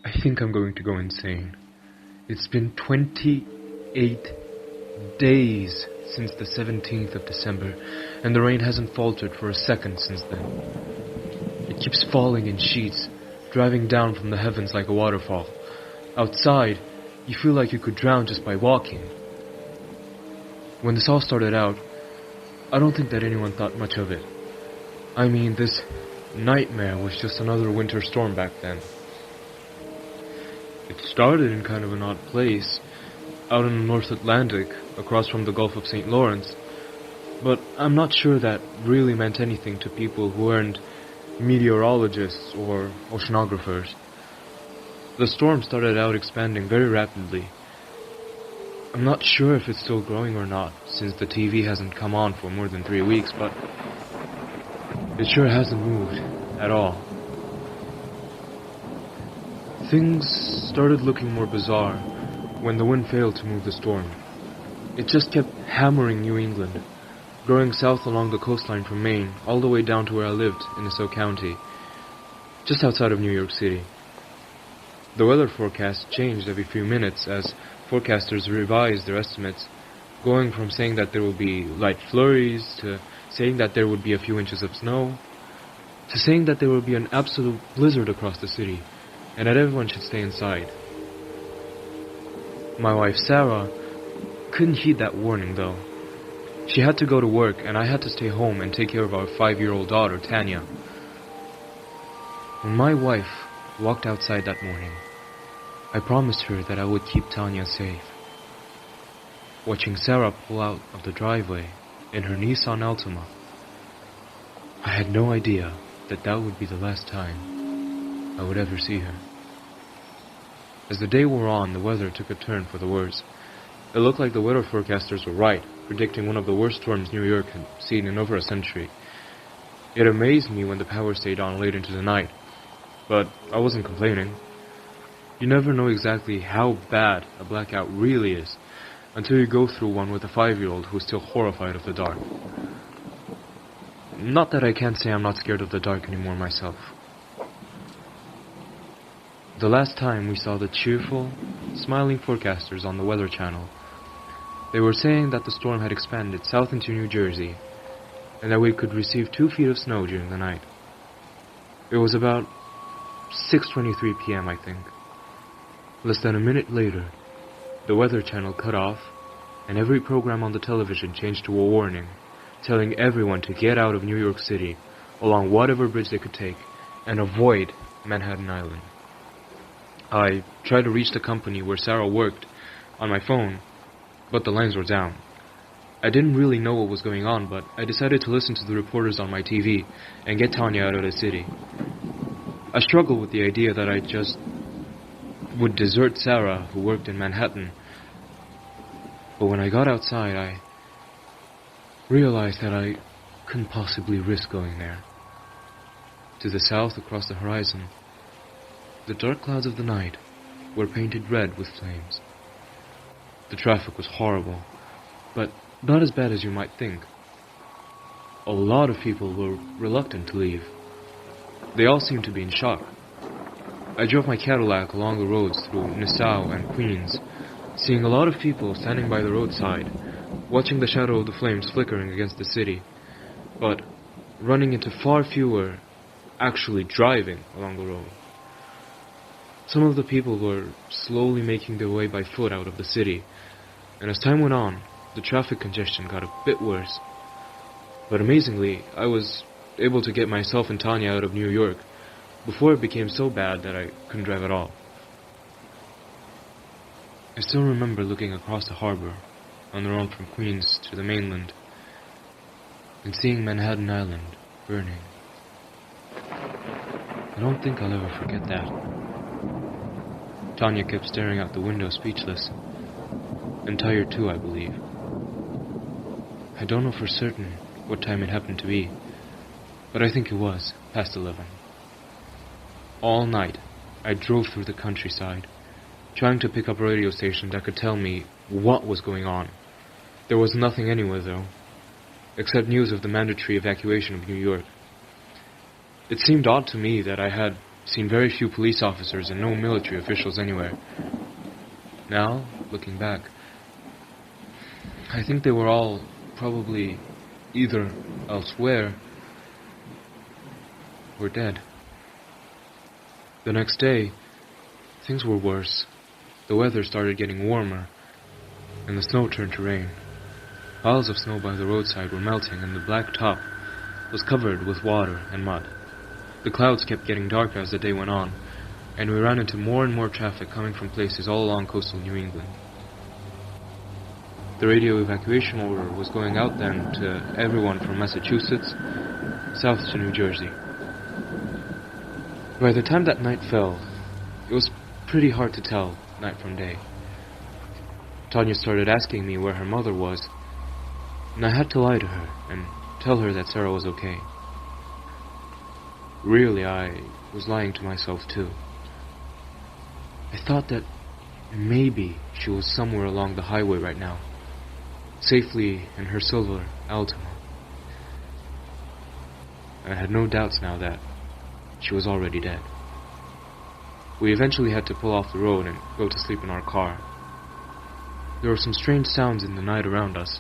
I think I'm going to go insane. It's been 28 days since the 17th of December, and the rain hasn't faltered for a second since then. It keeps falling in sheets, driving down from the heavens like a waterfall. Outside, you feel like you could drown just by walking. When this all started out, I don't think that anyone thought much of it. I mean, this nightmare was just another winter storm back then. It started in kind of an odd place, out in the North Atlantic, across from the Gulf of St. Lawrence, but I'm not sure that really meant anything to people who weren't meteorologists or oceanographers. The storm started out expanding very rapidly. I'm not sure if it's still growing or not, since the TV hasn't come on for more than 3 weeks, but it sure hasn't moved at all. Things started looking more bizarre when the wind failed to move the storm. It just kept hammering New England, growing south along the coastline from Maine all the way down to where I lived in Nassau County, just outside of New York City. The weather forecast changed every few minutes as forecasters revised their estimates, going from saying that there will be light flurries to saying that there would be a few inches of snow, to saying that there would be an absolute blizzard across the city, and that everyone should stay inside. My wife Sarah couldn't heed that warning though. She had to go to work and I had to stay home and take care of our 5-year-old daughter, Tanya. When my wife walked outside that morning, I promised her that I would keep Tanya safe. Watching Sarah pull out of the driveway in her Nissan Altima, I had no idea that that would be the last time I would ever see her. As the day wore on, the weather took a turn for the worse. It looked like the weather forecasters were right, predicting one of the worst storms New York had seen in over a century. It amazed me when the power stayed on late into the night, but I wasn't complaining. You never know exactly how bad a blackout really is until you go through one with a 5-year-old who's still horrified of the dark. Not that I can't say I'm not scared of the dark anymore myself. The last time we saw the cheerful, smiling forecasters on the Weather Channel, they were saying that the storm had expanded south into New Jersey, and that we could receive 2 feet of snow during the night. It was about 6:23 p.m., I think. Less than a minute later, the Weather Channel cut off, and every program on the television changed to a warning, telling everyone to get out of New York City, along whatever bridge they could take, and avoid Manhattan Island. I tried to reach the company where Sarah worked on my phone, but the lines were down. I didn't really know what was going on, but I decided to listen to the reporters on my TV and get Tanya out of the city. I struggled with the idea that I just would desert Sarah, who worked in Manhattan. But when I got outside, I realized that I couldn't possibly risk going there. To the south, across the horizon, the dark clouds of the night were painted red with flames. The traffic was horrible, but not as bad as you might think. A lot of people were reluctant to leave. They all seemed to be in shock. I drove my Cadillac along the roads through Nassau and Queens, seeing a lot of people standing by the roadside, watching the shadow of the flames flickering against the city, but running into far fewer actually driving along the road. Some of the people were slowly making their way by foot out of the city, and as time went on, the traffic congestion got a bit worse. But amazingly, I was able to get myself and Tanya out of New York before it became so bad that I couldn't drive at all. I still remember looking across the harbor on the road from Queens to the mainland and seeing Manhattan Island burning. I don't think I'll ever forget that. Tanya kept staring out the window speechless, and tired too, I believe. I don't know for certain what time it happened to be, but I think it was past 11. All night, I drove through the countryside, trying to pick up a radio station that could tell me what was going on. There was nothing anywhere, though, except news of the mandatory evacuation of New York. It seemed odd to me that I had seen very few police officers and no military officials anywhere. Now, looking back, I think they were all probably either elsewhere or dead. The next day, things were worse. The weather started getting warmer, and the snow turned to rain. Piles of snow by the roadside were melting, and the black top was covered with water and mud. The clouds kept getting darker as the day went on, and we ran into more and more traffic coming from places all along coastal New England. The radio evacuation order was going out then to everyone from Massachusetts south to New Jersey. By the time that night fell, it was pretty hard to tell night from day. Tanya started asking me where her mother was, and I had to lie to her and tell her that Sarah was okay. Really, I was lying to myself too. I thought that maybe she was somewhere along the highway right now, safely in her silver Altima. I had no doubts now that she was already dead. We eventually had to pull off the road and go to sleep in our car. There were some strange sounds in the night around us,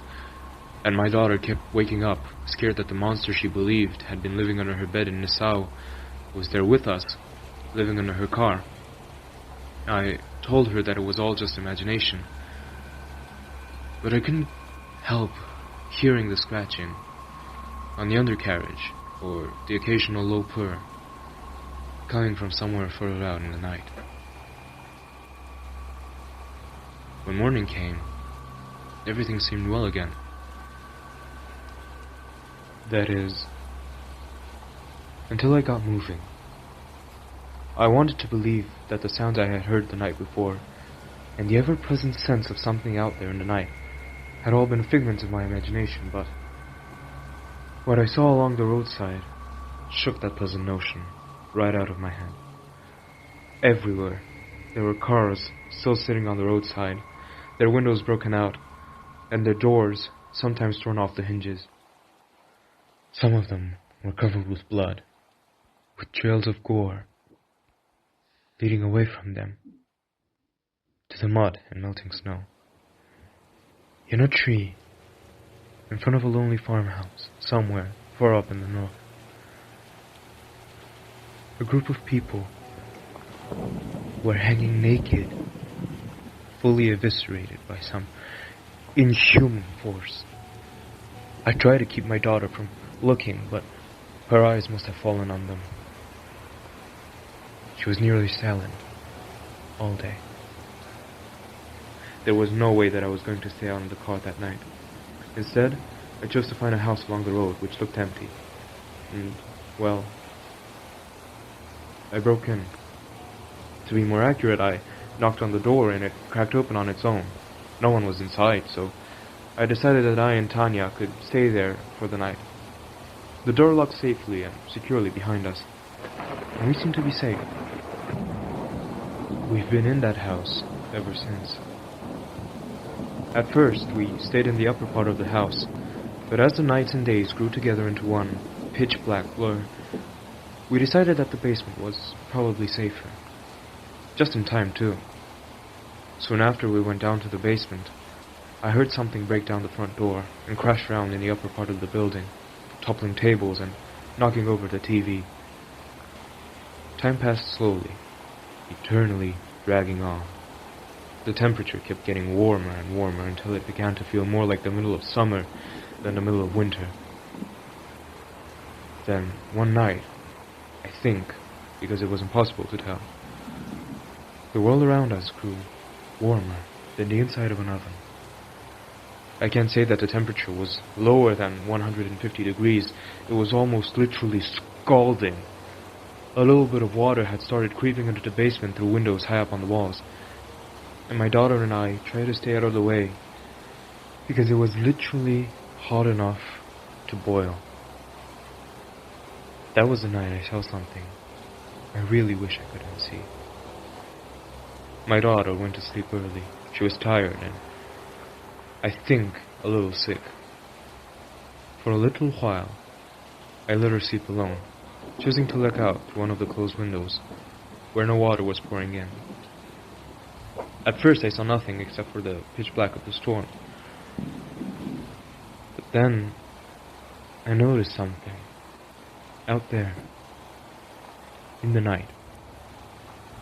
and my daughter kept waking up, scared that the monster she believed had been living under her bed in Nassau was there with us, living under her car. I told her that it was all just imagination, but I couldn't help hearing the scratching on the undercarriage or the occasional low purr coming from somewhere further out in the night. When morning came, everything seemed well again. That is, until I got moving. I wanted to believe that the sounds I had heard the night before, and the ever-present sense of something out there in the night, had all been figments of my imagination, but what I saw along the roadside shook that pleasant notion right out of my head. Everywhere there were cars still sitting on the roadside, their windows broken out, and their doors sometimes torn off the hinges. Some of them were covered with blood, with trails of gore leading away from them to the mud and melting snow. In a tree, in front of a lonely farmhouse, somewhere far up in the north, a group of people were hanging naked, fully eviscerated by some inhuman force. I tried to keep my daughter from looking, but her eyes must have fallen on them. She was nearly silent all day. There was no way that I was going to stay out in the car that night. Instead, I chose to find a house along the road which looked empty. And, well, I broke in. To be more accurate, I knocked on the door and it cracked open on its own. No one was inside, so I decided that I and Tanya could stay there for the night. The door locked safely and securely behind us, and we seemed to be safe. We've been in that house ever since. At first, we stayed in the upper part of the house, but as the nights and days grew together into one pitch-black blur, we decided that the basement was probably safer. Just in time, too. Soon after we went down to the basement, I heard something break down the front door and crash around in the upper part of the building, toppling tables and knocking over the TV. Time passed slowly, eternally dragging on. The temperature kept getting warmer and warmer until it began to feel more like the middle of summer than the middle of winter. Then, one night, I think, because it was impossible to tell, the world around us grew warmer than the inside of an oven. I can't say that the temperature was lower than 150 degrees. It was almost literally scalding. A little bit of water had started creeping into the basement through windows high up on the walls, and my daughter and I tried to stay out of the way because it was literally hot enough to boil. That was the night I saw something I really wish I could unsee. My daughter went to sleep early. She was tired and, I think, a little sick. For a little while, I let her sleep alone, choosing to look out through one of the closed windows, where no water was pouring in. At first I saw nothing except for the pitch black of the storm. But then I noticed something out there in the night.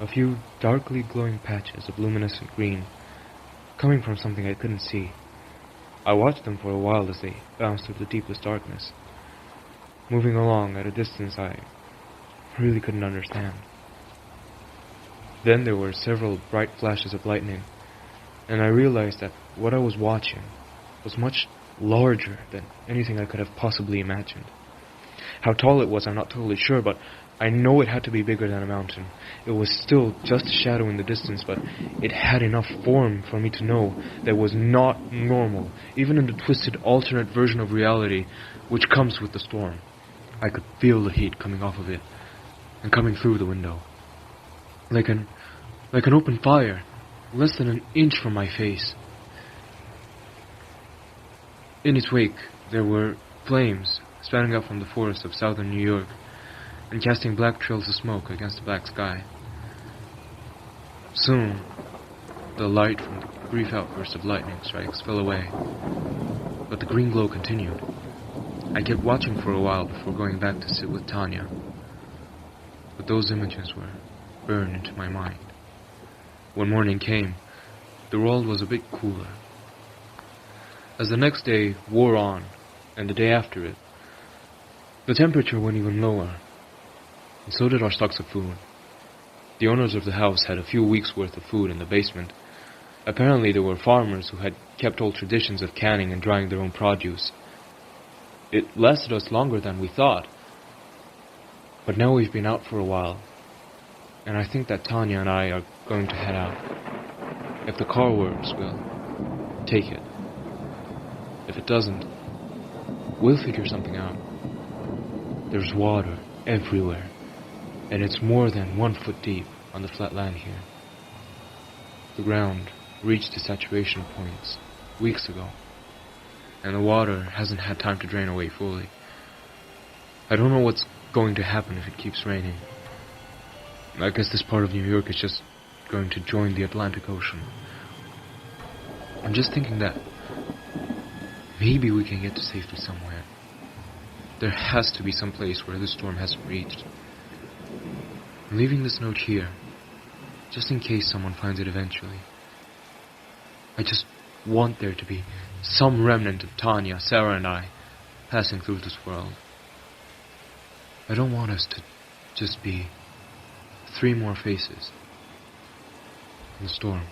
A few darkly glowing patches of luminescent green coming from something I couldn't see. I watched them for a while as they bounced through the deepest darkness, moving along at a distance I really couldn't understand. Then there were several bright flashes of lightning, and I realized that what I was watching was much larger than anything I could have possibly imagined. How tall it was, I'm not totally sure, but I know it had to be bigger than a mountain. It was still just a shadow in the distance, but it had enough form for me to know that it was not normal, even in the twisted alternate version of reality which comes with the storm. I could feel the heat coming off of it, and coming through the window. Like an open fire, less than an inch from my face. In its wake, there were flames spouting up from the forests of southern New York, and casting black trails of smoke against the black sky. Soon, the light from the brief outburst of lightning strikes fell away, but the green glow continued. I kept watching for a while before going back to sit with Tanya, but those images were burned into my mind. When morning came, the world was a bit cooler. As the next day wore on, and the day after it, the temperature went even lower, and so did our stocks of food. The owners of the house had a few weeks' worth of food in the basement. Apparently there were farmers who had kept old traditions of canning and drying their own produce. It lasted us longer than we thought, but now we've been out for a while, and I think that Tanya and I are going to head out. If the car works, we'll take it. If it doesn't, we'll figure something out. There's water everywhere, and it's more than 1 foot deep on the flat land here. The ground reached its saturation points weeks ago, and the water hasn't had time to drain away fully. I don't know what's going to happen if it keeps raining. I guess this part of New York is just going to join the Atlantic Ocean. I'm just thinking that maybe we can get to safety somewhere. There has to be some place where this storm hasn't reached. I'm leaving this note here, just in case someone finds it eventually. I just want there to be some remnant of Tanya, Sarah, and I passing through this world. I don't want us to just be 3 more faces in the storm.